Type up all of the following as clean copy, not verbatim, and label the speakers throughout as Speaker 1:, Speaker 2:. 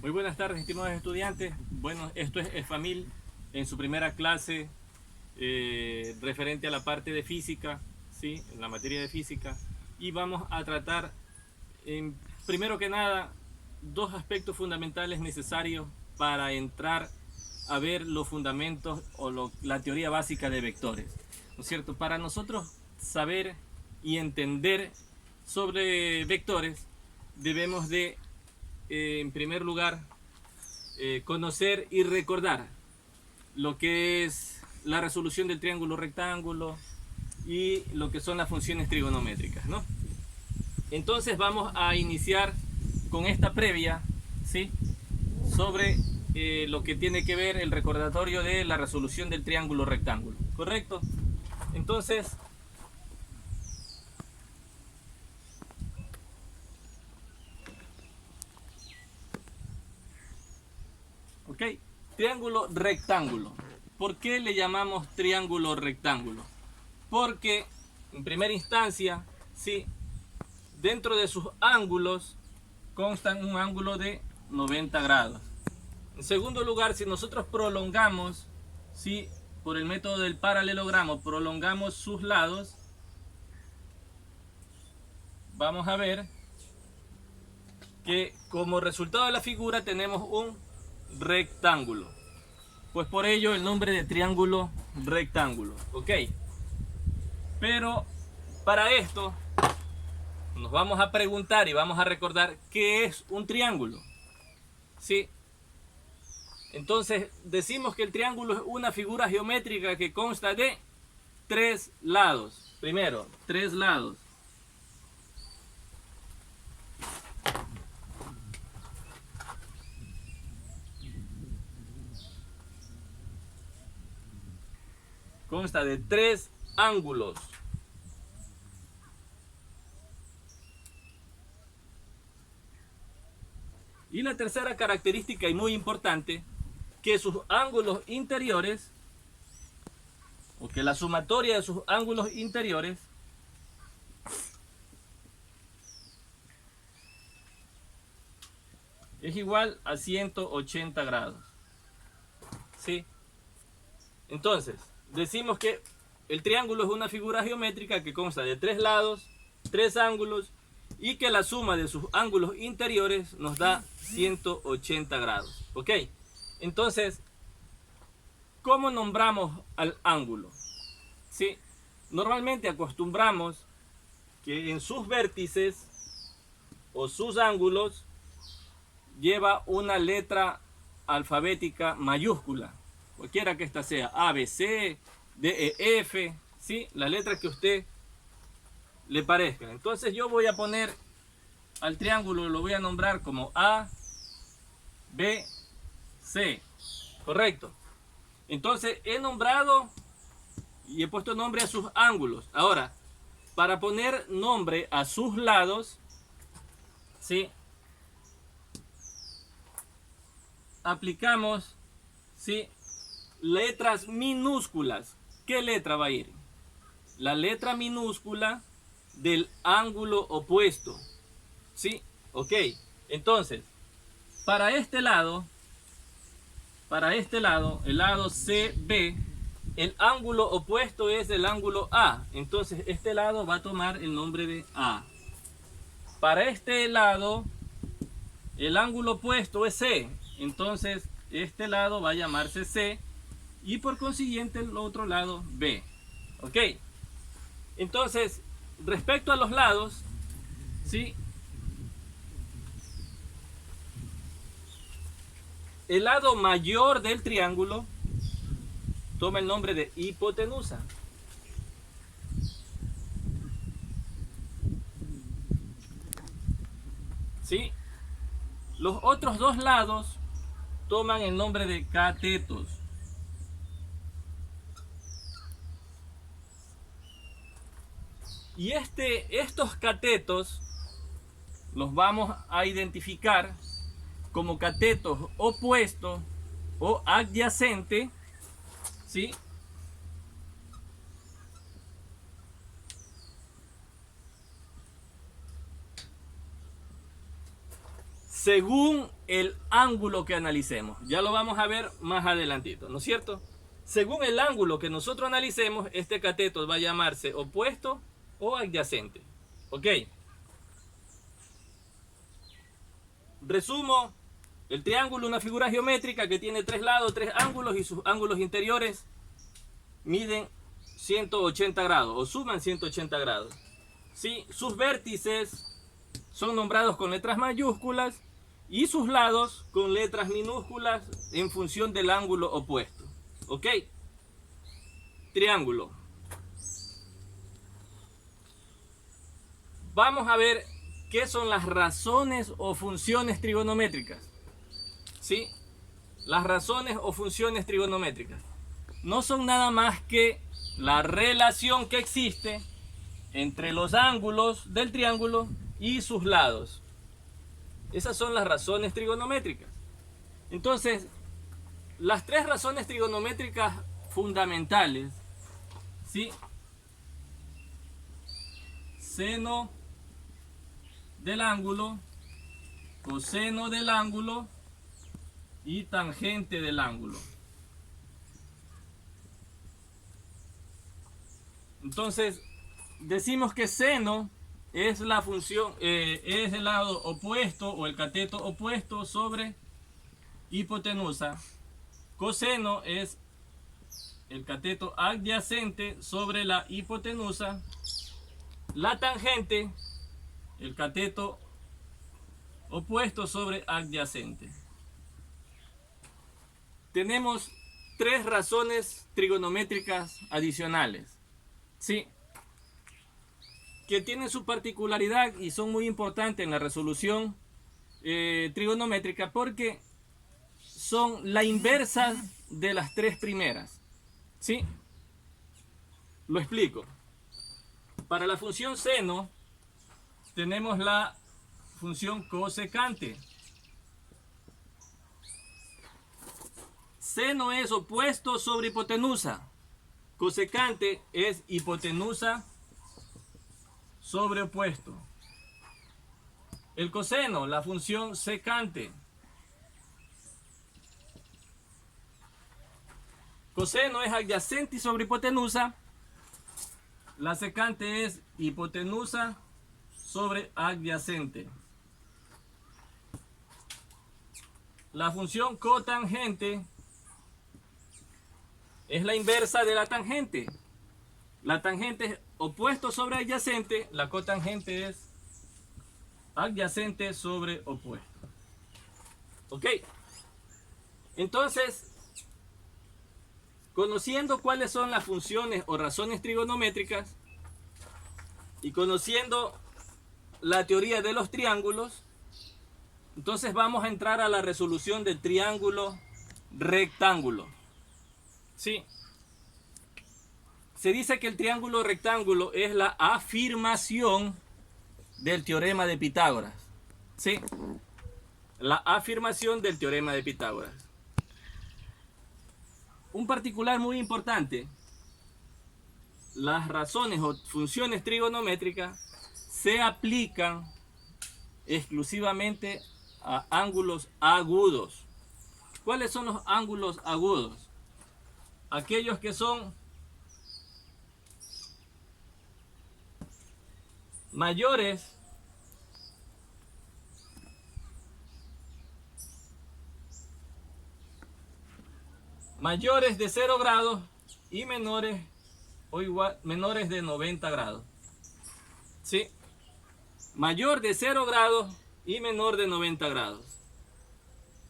Speaker 1: Muy buenas tardes, estimados estudiantes. Bueno, esto es EFAMIL en su primera clase referente a la parte de física, ¿sí? En la materia de física. Y vamos a tratar, primero que nada, dos aspectos fundamentales necesarios para entrar a ver los fundamentos o la teoría básica de vectores, ¿no es cierto? Para nosotros saber y entender sobre vectores, debemos de en primer lugar, conocer y recordar lo que es la resolución del triángulo rectángulo y lo que son las funciones trigonométricas, ¿no? Entonces vamos a iniciar con esta previa, ¿sí? Sobre lo que tiene que ver el recordatorio de la resolución del triángulo rectángulo, ¿correcto? Entonces, ok, triángulo rectángulo. ¿Por qué le llamamos triángulo rectángulo? Porque en primera instancia, sí, dentro de sus ángulos constan un ángulo de 90 grados. En segundo lugar, si nosotros prolongamos, sí, por el método del paralelogramo, prolongamos sus lados, vamos a ver que como resultado de la figura tenemos un rectángulo. Pues por ello el nombre de triángulo rectángulo, ¿ok? Pero para esto nos vamos a preguntar y vamos a recordar qué es un triángulo. ¿Sí? Entonces decimos que el triángulo es una figura geométrica que consta de tres lados. Primero, tres lados. Consta de tres ángulos. Y la tercera característica y muy importante, que sus ángulos interiores, o que la sumatoria de sus ángulos interiores es igual a 180 grados. ¿Sí? Entonces, decimos que el triángulo es una figura geométrica que consta de tres lados, tres ángulos, y que la suma de sus ángulos interiores nos da 180 grados. ¿Ok? Entonces, ¿cómo nombramos al ángulo? ¿Sí? Normalmente acostumbramos que en sus vértices o sus ángulos lleva una letra alfabética mayúscula, cualquiera que esta sea, A, B, C, D, E, F, ¿sí? La letra que a usted le parezca. Entonces yo voy a poner al triángulo, lo voy a nombrar como A, B, C, correcto. Entonces he nombrado y he puesto nombre a sus ángulos. Ahora, para poner nombre a sus lados, ¿sí? Aplicamos, ¿sí? Letras minúsculas. ¿Qué letra va a ir? La letra minúscula del ángulo opuesto. ¿Sí? Ok. Entonces, para este lado, el lado CB, el ángulo opuesto es el ángulo A. Entonces, este lado va a tomar el nombre de A. Para este lado, el ángulo opuesto es C. Entonces, este lado va a llamarse C. Y por consiguiente, el otro lado B. ¿Ok? Entonces, respecto a los lados, ¿sí? El lado mayor del triángulo toma el nombre de hipotenusa. ¿Sí? Los otros dos lados toman el nombre de catetos. Y estos catetos los vamos a identificar como catetos opuestos o adyacentes, ¿sí? Según el ángulo que analicemos. Ya lo vamos a ver más adelantito, ¿no es cierto? Según el ángulo que nosotros analicemos, este cateto va a llamarse opuesto o adyacente. ¿Ok? Resumo, el triángulo, una figura geométrica que tiene tres lados, tres ángulos, y sus ángulos interiores miden 180 grados o suman 180 grados. ¿Sí? Sus vértices son nombrados con letras mayúsculas y sus lados con letras minúsculas en función del ángulo opuesto. ¿Ok? Triángulo. Vamos a ver qué son las razones o funciones trigonométricas. ¿Sí? Las razones o funciones trigonométricas no son nada más que la relación que existe entre los ángulos del triángulo y sus lados. Esas son las razones trigonométricas. Entonces, las tres razones trigonométricas fundamentales, ¿sí? Seno del ángulo, coseno del ángulo y tangente del ángulo. Entonces, decimos que seno es la función, es el lado opuesto o el cateto opuesto sobre hipotenusa. Coseno es el cateto adyacente sobre la hipotenusa. La tangente, el cateto opuesto sobre adyacente. Tenemos tres razones trigonométricas adicionales, ¿sí? Que tienen su particularidad y son muy importantes en la resolución trigonométrica porque son la inversa de las tres primeras, ¿sí? Lo explico. Para la función seno tenemos la función cosecante. Seno es opuesto sobre hipotenusa. Cosecante es hipotenusa sobre opuesto. El coseno, la función secante. Coseno es adyacente sobre hipotenusa. La secante es hipotenusa sobre adyacente. La función cotangente es la inversa de la tangente. La tangente es opuesto sobre adyacente, la cotangente es adyacente sobre opuesto. ¿Ok? Entonces, conociendo cuáles son las funciones o razones trigonométricas y conociendo la teoría de los triángulos, entonces vamos a entrar a la resolución del triángulo rectángulo. ¿Sí? Se dice que el triángulo rectángulo es la afirmación del teorema de Pitágoras. ¿Sí? La afirmación del teorema de Pitágoras. Un particular muy importante, las razones o funciones trigonométricas se aplican exclusivamente a ángulos agudos. ¿Cuáles son los ángulos agudos? Aquellos que son mayores de 0 grados y menores de 90 grados. ¿Sí? Mayor de 0 grados y menor de 90 grados.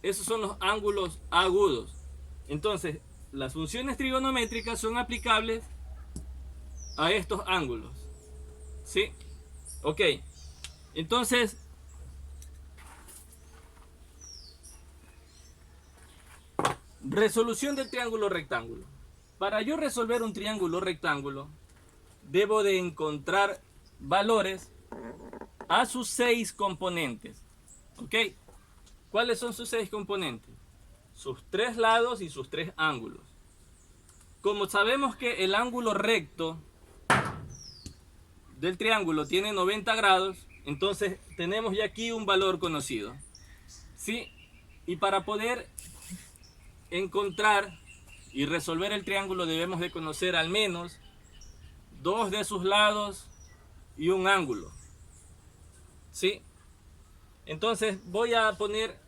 Speaker 1: Esos son los ángulos agudos. Entonces, las funciones trigonométricas son aplicables a estos ángulos. ¿Sí? Ok. Entonces, resolución del triángulo rectángulo. Para yo resolver un triángulo rectángulo, debo de encontrar valores a sus 6 componentes. ¿Ok? ¿Cuáles son sus 6 componentes? Sus 3 lados y sus 3 ángulos. Como sabemos que el ángulo recto del triángulo tiene 90 grados, entonces tenemos ya aquí un valor conocido. ¿Sí? Y para poder encontrar y resolver el triángulo debemos de conocer al menos dos de sus lados y un ángulo. ¿Sí? Entonces voy a poner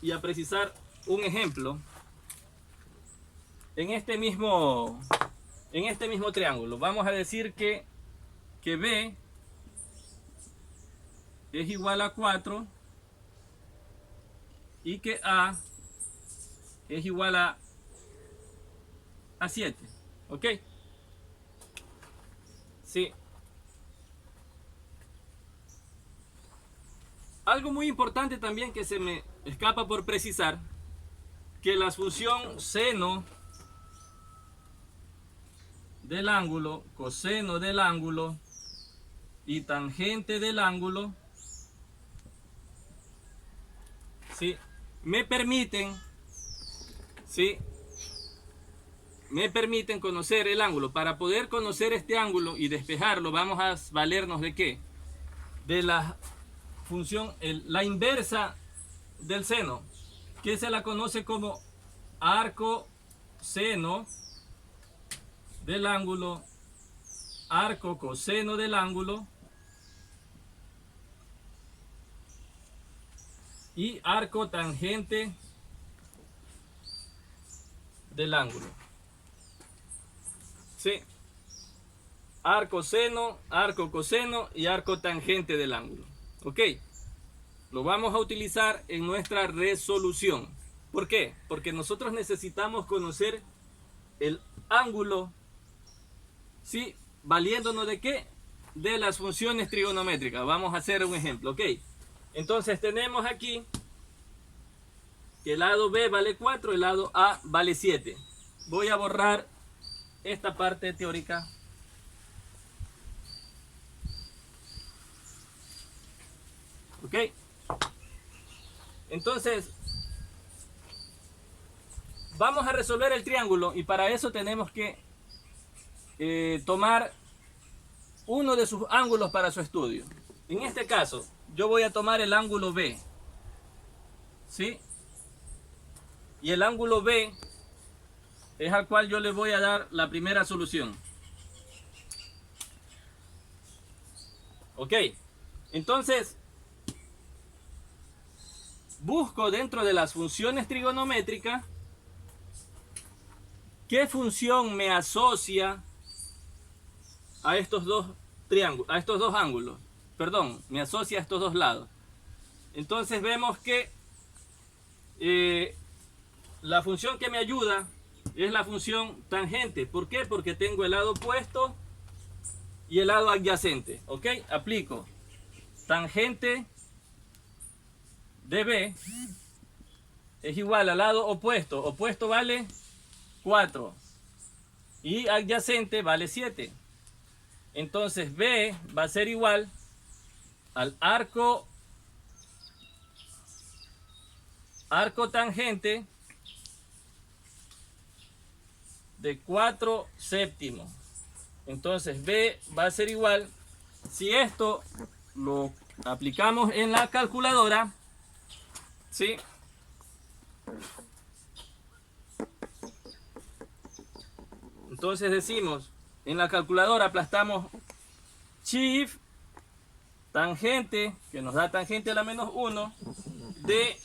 Speaker 1: y a precisar un ejemplo. En este mismo triángulo vamos a decir que B es igual a 4 y que A es igual a 7. ¿Ok? Sí. Algo muy importante también que se me escapa por precisar, que la función seno del ángulo, coseno del ángulo y tangente del ángulo, ¿sí?, me permiten conocer el ángulo. Para poder conocer este ángulo y despejarlo, vamos a valernos ¿de qué? De la función, la inversa del seno, que se la conoce como arco seno del ángulo, arco coseno del ángulo y arco tangente del ángulo. Sí. Arco seno, arco coseno y arco tangente del ángulo. Ok. Lo vamos a utilizar en nuestra resolución. ¿Por qué? Porque nosotros necesitamos conocer el ángulo, ¿sí?, valiéndonos de qué? De las funciones trigonométricas. Vamos a hacer un ejemplo. Ok. Entonces tenemos aquí que el lado B vale 4, el lado A vale 7. Voy a borrar esta parte teórica. Ok. Entonces vamos a resolver el triángulo y para eso tenemos que tomar uno de sus ángulos para su estudio. En este caso yo voy a tomar el ángulo B, ¿sí? Y el ángulo B es al cual yo le voy a dar la primera solución. Ok. Entonces busco dentro de las funciones trigonométricas qué función me asocia a estos dos triángulos, a estos dos ángulos. Perdón, me asocia a estos dos lados. Entonces vemos que la función que me ayuda es la función tangente. ¿Por qué? Porque tengo el lado opuesto y el lado adyacente. ¿Ok? Aplico tangente de B es igual al lado opuesto. Opuesto vale 4 y adyacente vale 7. Entonces B va a ser igual al arco tangente de 4 séptimos. Entonces B va a ser igual, si esto lo aplicamos en la calculadora, ¿sí?, entonces decimos, en la calculadora aplastamos shift tangente, que nos da tangente a la menos 1, de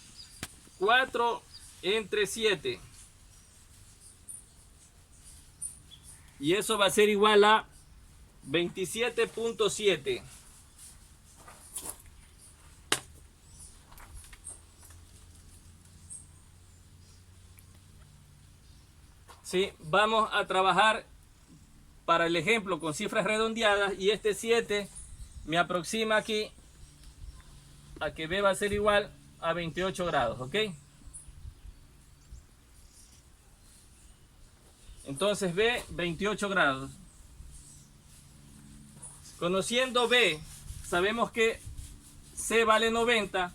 Speaker 1: 4 entre 7. Y eso va a ser igual a 27.7. Sí, vamos a trabajar para el ejemplo con cifras redondeadas y este 7 me aproxima aquí a que B va a ser igual a 28 grados, ¿ok? Entonces B, 28 grados. Conociendo B, sabemos que C vale 90,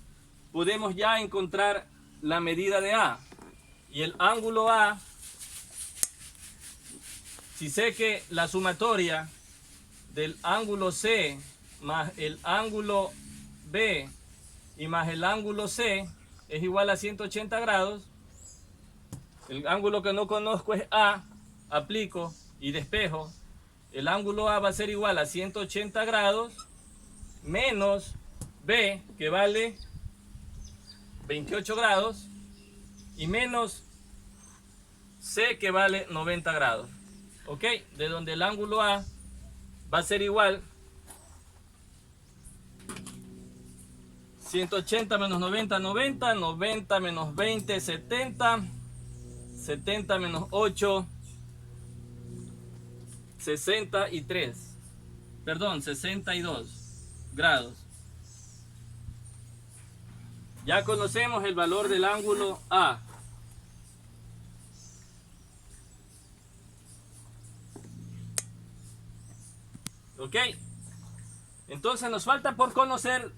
Speaker 1: podemos ya encontrar la medida de A. Y el ángulo A, si sé que la sumatoria del ángulo C más el ángulo B y más el ángulo C es igual a 180 grados. El ángulo que no conozco es A. Aplico y despejo. El ángulo A va a ser igual a 180 grados menos B, que vale 28 grados, y menos C, que vale 90 grados. Ok, de donde el ángulo A va a ser igual 180 menos 90, 90, 90 menos 20, 70, 70 menos 8, 63, perdón, 62 grados. Ya conocemos el valor del ángulo A. Ok, entonces nos falta por conocer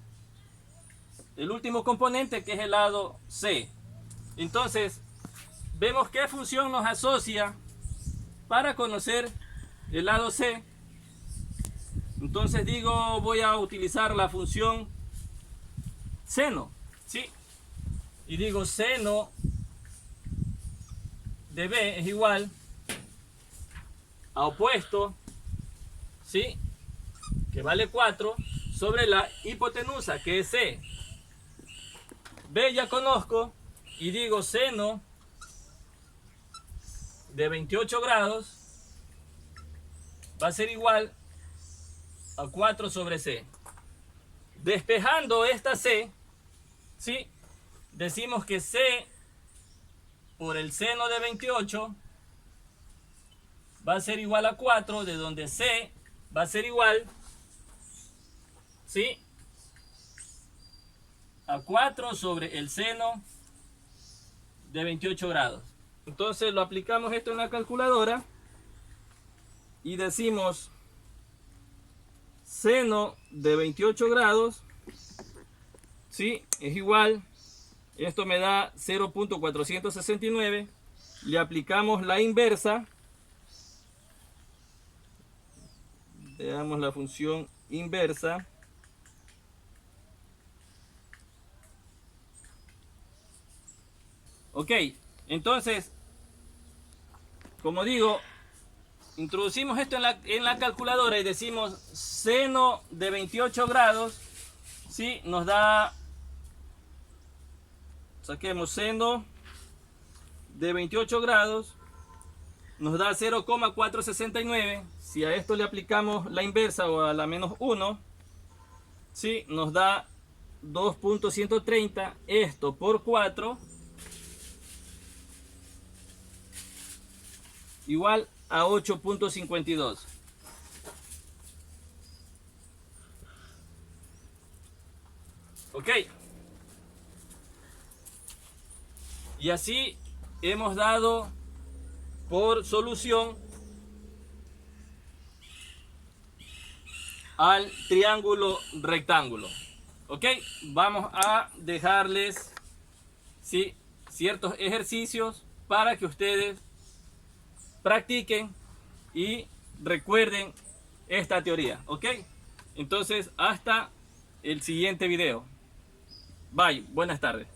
Speaker 1: el último componente, que es el lado C. Entonces vemos qué función nos asocia para conocer el lado C. Entonces digo, voy a utilizar la función seno, ¿sí? Y digo, seno de B es igual a opuesto, ¿sí?, que vale 4, sobre la hipotenusa, que es C. B ya conozco, y digo, seno de 28 grados va a ser igual a 4 sobre C. Despejando esta C, ¿sí?, decimos que C por el seno de 28 va a ser igual a 4, de donde C va a ser igual, ¿sí?, a 4 sobre el seno de 28 grados. Entonces lo aplicamos esto en la calculadora y decimos seno de 28 grados, ¿sí?, es igual, esto me da 0.469, le aplicamos la inversa, veamos la función inversa, ok, entonces, como digo, introducimos esto en la calculadora y decimos seno de 28 grados, ¿sí?, nos da, saquemos seno de 28 grados, nos da 0,469, si a esto le aplicamos la inversa o a la menos 1, ¿sí?, nos da 2.130, esto por 4, igual a 8.52. Ok. Y así hemos dado por solución al triángulo rectángulo. Ok, vamos a dejarles, ¿sí?, ciertos ejercicios para que ustedes practiquen y recuerden esta teoría. Ok, entonces hasta el siguiente video. Bye, buenas tardes.